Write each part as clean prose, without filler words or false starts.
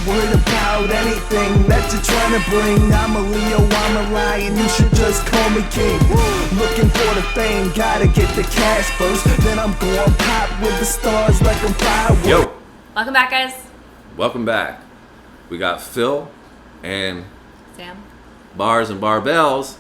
worried about anything that you're trying to bring. I'm a Leo, I'm a lion, you should just call me king. Looking for the fame, gotta get the cash first, then I'm going pop with the stars like I'm fireworks. Yo! Welcome back, guys. Welcome back. We got Phil and Sam. Bars and Barbells.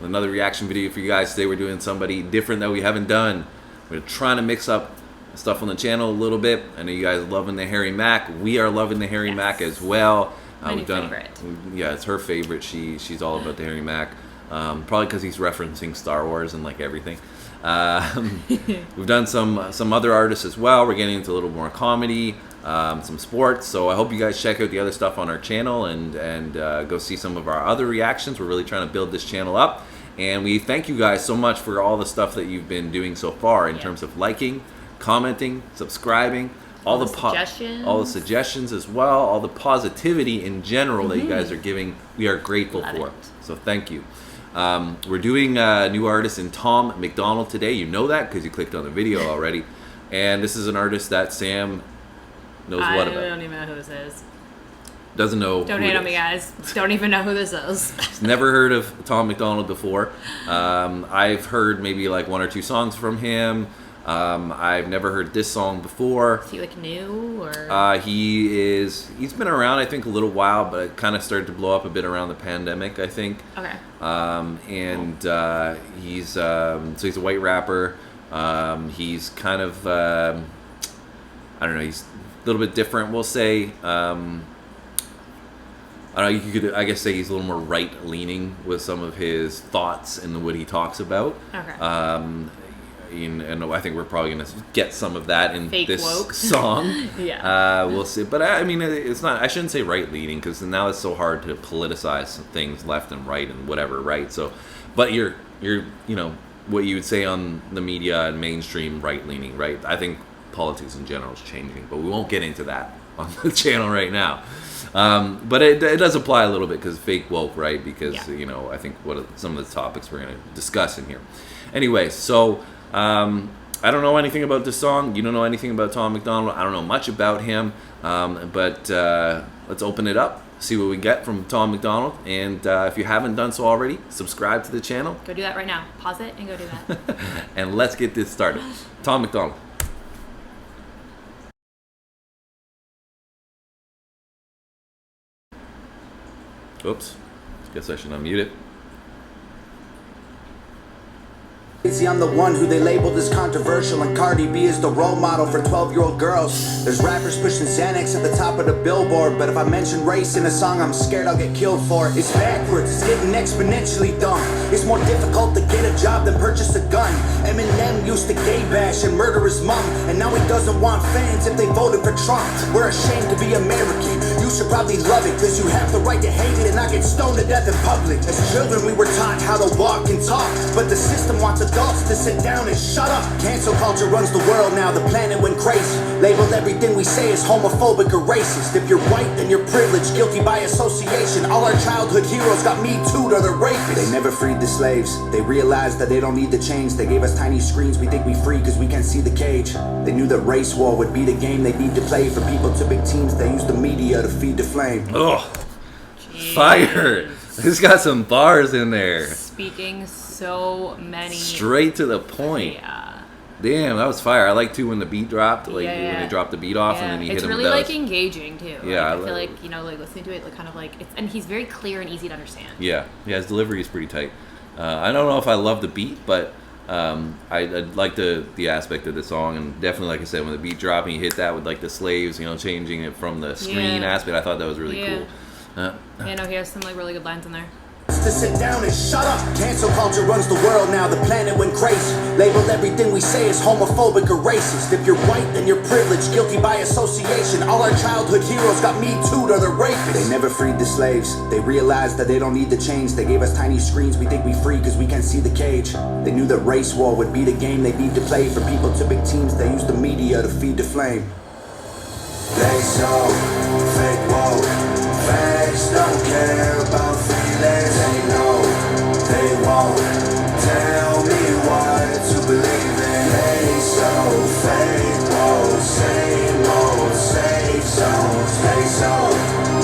Another reaction video for you guys. Today we're doing somebody different that we haven't done. We're trying to mix up stuff on the channel a little bit. I know you guys are loving the Harry Mack. We are loving the Harry Mack as well. My new favorite. Yeah, it's her favorite. She's all about the Harry Mack. Probably because he's referencing Star Wars and like everything. We've done some other artists as well. We're getting into a little more comedy, some sports. So I hope you guys check out the other stuff on our channel and go see some of our other reactions. We're really trying to build this channel up. And we thank you guys so much for all the stuff that you've been doing so far in terms of liking, commenting, subscribing, all the suggestions as well, all the positivity in general that you guys are giving. We are grateful for. So thank you. We're doing a new artist in Tom MacDonald today. You know that because you clicked on the video already. And this is an artist that Sam knows what about. I don't even know who this is. Doesn't know. Don't hate on me, guys. Don't even know who this is. Never heard of Tom MacDonald before. I've heard maybe like one or two songs from him. I've never heard this song before. Is he like new or? He's been around I think a little while, but it kind of started to blow up a bit around the pandemic I think. Okay. He's a white rapper. He's kind of I don't know. He's a little bit different. We'll say. I don't know, you could, I guess, say he's a little more right-leaning with some of his thoughts and what he talks about. Okay. And I think we're probably going to get some of that in Fake this woke. song. Yeah. We'll see. But I mean, it's not, I shouldn't say right-leaning because now it's so hard to politicize things left and right and whatever, right? So, but you're you know, what you would say on the media and mainstream right-leaning, right? I think politics in general is changing, but we won't get into that on the channel right now. But it does apply a little bit because fake woke, right? Because, you know, I think some of the topics we're going to discuss in here. Anyway, so I don't know anything about this song. You don't know anything about Tom MacDonald. I don't know much about him. But let's open it up, see what we get from Tom MacDonald. And if you haven't done so already, subscribe to the channel. Go do that right now. Pause it and go do that. And let's get this started. Tom MacDonald. Oops, guess I should unmute it. I'm the one who they labeled as controversial, and Cardi B is the role model for 12-year-old girls. There's rappers pushing Xanax at the top of the billboard, but if I mention race in a song, I'm scared I'll get killed for it. It's backwards, it's getting exponentially dumb. It's more difficult to get a job than purchase a gun. Eminem used to gay bash and murder his mom, and now he doesn't want fans if they voted for Trump. We're ashamed to be American. You should probably love it, cause you have the right to hate it and not get stoned to death in public. As children we were taught how to walk and talk, but the system wants adults to sit down and shut up. Cancel culture runs the world now, the planet went crazy. Labeled everything we say as homophobic or racist. If you're white, then you're privileged, guilty by association. All our childhood heroes got me too'd or they're rapists. They never freed the slaves. They realized that they don't need the chains. They gave us tiny screens, we think we free cause we can't see the cage. They knew that race war would be the game they need to play. For people to big teams, they use the media to feed the flame. Oh, fire! It's got some bars in there. Speaking so many. Straight to the point. Yeah. Damn, that was fire. I like too when the beat dropped, like when they dropped the beat off and then he hit him with those. It's really like engaging too. Yeah, like, I feel like, you know, like listening to it, like kind of like it's, and he's very clear and easy to understand. Yeah, his delivery is pretty tight. I don't know if I love the beat, but I like the aspect of the song, and definitely, like I said, when the beat dropped and he hit that with like the slaves, you know, changing it from the screen aspect, I thought that was really cool. Yeah, no, he has some like really good lines in there. To sit down and shut up. Cancel culture runs the world now, the planet went crazy. Labeled everything we say as homophobic or racist. If you're white, then you're privileged, guilty by association. All our childhood heroes got me too'd or they're rapists. They never freed the slaves. They realized that they don't need the chains. They gave us tiny screens, we think we free cause we can't see the cage. They knew that race war would be the game they need to play. For people to big teams, they use the media to feed the flame. They so fake woke. Facts don't care about feelings. They know they won't tell me what to believe in. They so fake woke. Same old safe zones. They so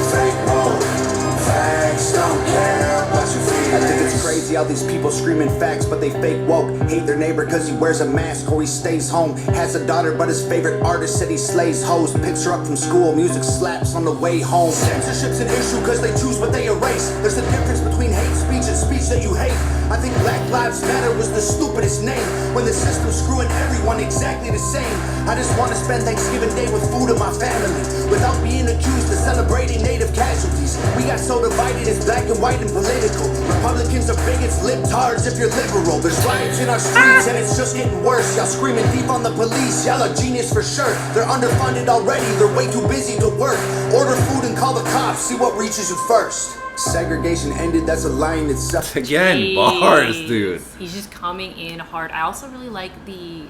all these people screaming facts, but they fake woke. Hate their neighbor cause he wears a mask or he stays home. Has a daughter but his favorite artist said he slays hoes. Picks her up from school, music slaps on the way home. Censorship's an issue cause they choose what they erase. There's a difference between hate speech and speech that you hate. I think Black Lives Matter was the stupidest name, when the system's screwing everyone exactly the same. I just want to spend Thanksgiving Day with food and my family, without being accused of celebrating native casualties. We got so divided, it's black and white and political. Republicans are bigots, libtards if you're liberal. There's riots in our streets and it's just getting worse. Y'all screaming deep on the police, y'all are genius for sure. They're underfunded already, they're way too busy to work. Order food and call the cops, see what reaches you first. Segregation ended, that's a lie in itself. Again, Jeez. bars, dude. He's just coming in hard. I also really like the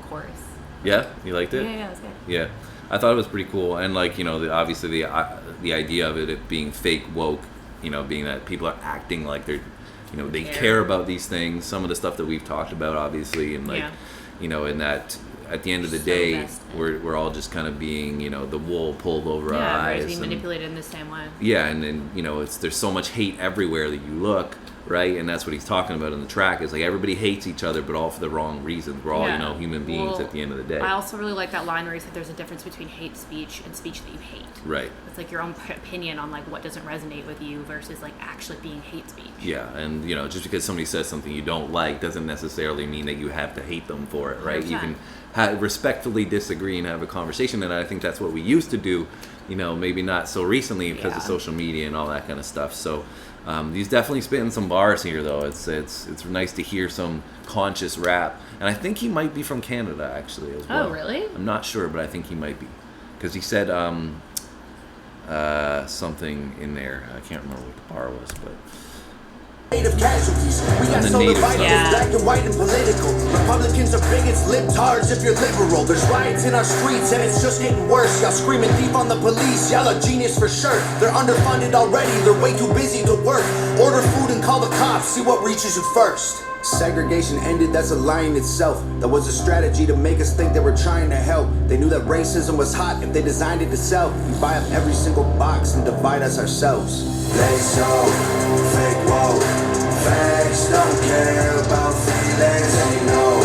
chorus. Yeah, you liked it? Yeah, that's good. Yeah, I thought it was pretty cool, and like, you know, obviously the idea of it being fake woke, you know, being that people are acting like they're, you know, they care about these things. Some of the stuff that we've talked about, obviously, and like, you know, in that at the end of the day, we're all just kind of being, you know, the wool pulled over our eyes, being manipulated in the same way. Yeah, and then, you know, there's so much hate everywhere that you look. Right, and that's what he's talking about in the track. Is like everybody hates each other, but all for the wrong reasons. We're all, you know, human beings at the end of the day. I also really like that line where he said there's a difference between hate speech and speech that you hate. Right. It's like your own opinion on like what doesn't resonate with you versus like actually being hate speech. Yeah, and you know, just because somebody says something you don't like doesn't necessarily mean that you have to hate them for it, right? 100%. You can respectfully disagree and have a conversation, and I think that's what we used to do. You know, maybe not so recently because of social media and all that kind of stuff. So. He's definitely spitting some bars here, though. It's nice to hear some conscious rap, and I think he might be from Canada actually as well. Oh, really? I'm not sure, but I think he might be, because he said something in there. I can't remember what the bar was, but. Native casualties. We got so divided, it's black and white and political. Republicans are bigots, libtards if you're liberal. There's riots in our streets and it's just getting worse. Y'all screaming deep on the police, y'all are genius for sure. They're underfunded already, they're way too busy to work. Order food and call the cops, see what reaches you first. Segregation ended, that's a lie in itself. That was a strategy to make us think they were trying to help. They knew that racism was hot if they designed it to sell. We buy up every single box and divide us ourselves. They so fake woke. Facts don't care about feelings. They know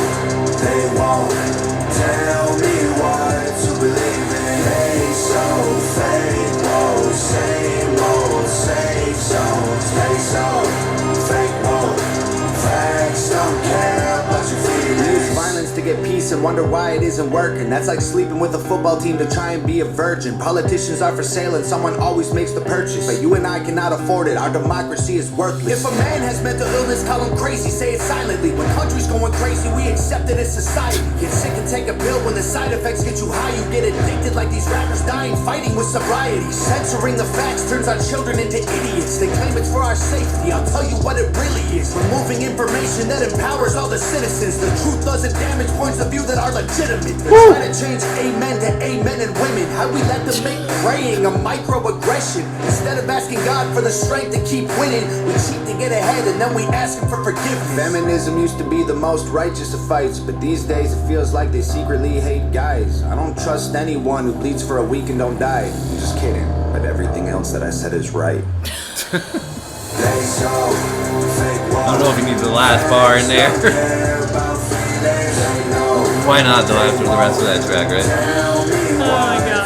they won't tell me what to believe in. They so fake woke. Same old safe zones. They so fake woke. Facts don't care about your feelings. Use violence to get peace and wonder why it isn't working. That's like sleeping with a football team to try and be a virgin. Politicians are for sale and someone always makes the purchase, but you and I cannot afford it. Our democracy is worthless. If a man has mental illness, call him crazy, say it silently. When country's going crazy, we accept it as society. Get sick and take a pill. When the side effects get you high, you get addicted like these rappers dying fighting with sobriety. Censoring the facts turns our children into idiots. They claim it's for our safety, I'll tell you what it really is. Removing information that empowers all the citizens. The truth doesn't damage points of view that are legitimate. They're trying to change amen to amen and women. How we let them make praying a microaggression. Instead of asking God for the strength to keep winning, we cheat to get ahead and then we ask him for forgiveness. Feminism used to be the most righteous of fights, but these days it feels like they secretly hate guys. I don't trust anyone who bleeds for a week and don't die. I'm just kidding, but everything else that I said is right. I don't know if he needs the last bar in there. Why not though, after the rest of that track, right? Oh my god.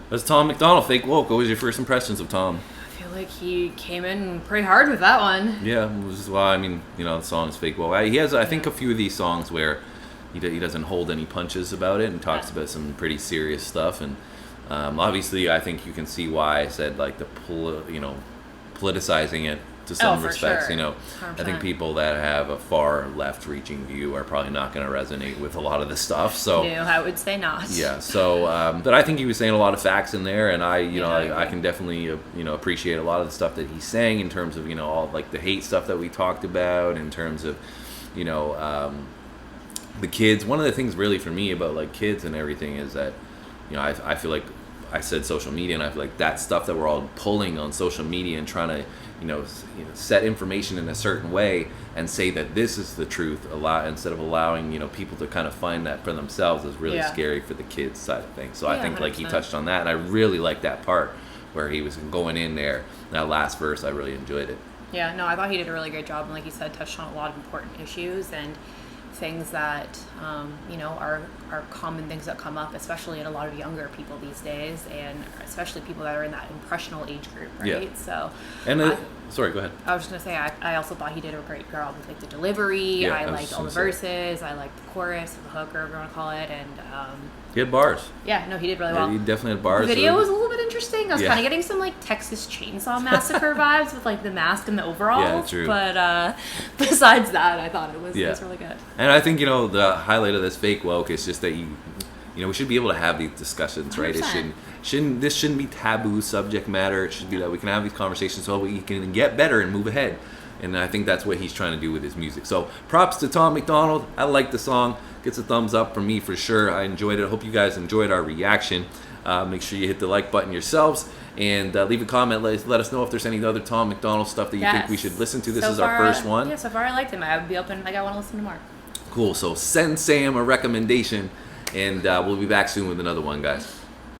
That's Tom MacDonald, Fake Woke. What was your first impressions of Tom? I feel like he came in pretty hard with that one. Yeah, I mean, you know, the song is Fake Woke. He has, I think, a few of these songs where he doesn't hold any punches about it and talks about some pretty serious stuff. And obviously, I think you can see why I said like politicizing it to some respects. Sure. You know, 100%. I think people that have a far left-reaching view are probably not going to resonate with a lot of the stuff. So No, I would say not. yeah. So, but I think he was saying a lot of facts in there, and I can definitely appreciate a lot of the stuff that he's saying in terms of all like the hate stuff that we talked about, in terms of the kids. One of the things really for me about like kids and everything is that I feel like I said social media, and I feel like that stuff that we're all pulling on social media and trying to, set information in a certain way and say that this is the truth instead of allowing, people to kind of find that for themselves is really scary for the kids side of things. So I think like he 100%. touched on that, and I really like that part where he was going in there. That last verse, I really enjoyed it. Yeah, no, I thought he did a really great job, and like you said, touched on a lot of important issues and things that are common things that come up, especially in a lot of younger people these days, and especially people that are in that impressional age group, right? Yeah. So, And sorry, go ahead. I was just gonna say I also thought he did a great job with like the delivery. Yeah, I I was liked all the just gonna say. verses. I liked the chorus, the hook, or whatever you want to call it, and He had bars. yeah, no, he did really well. He definitely had bars. The video was a little bit interesting. I was Yeah. kind of getting some like Texas Chainsaw Massacre vibes with like the mask and the overalls. Yeah, true. But besides that, I thought it was really good. And I think, the highlight of this fake woke is just that we should be able to have these discussions, right? It 100%. shouldn't be taboo subject matter. It should be that we can have these conversations so we can get better and move ahead. And I think that's what he's trying to do with his music. So props to Tom MacDonald. I like the song. Gets a thumbs up from me for sure. I enjoyed it. I hope you guys enjoyed our reaction. Make sure you hit the like button yourselves and leave a comment. Let us know if there's any other Tom MacDonald stuff that you think we should listen to. This is our first one. Yeah, so far I liked him. I would be open. Like I want to listen to more. Cool. So send Sam a recommendation, and we'll be back soon with another one, guys.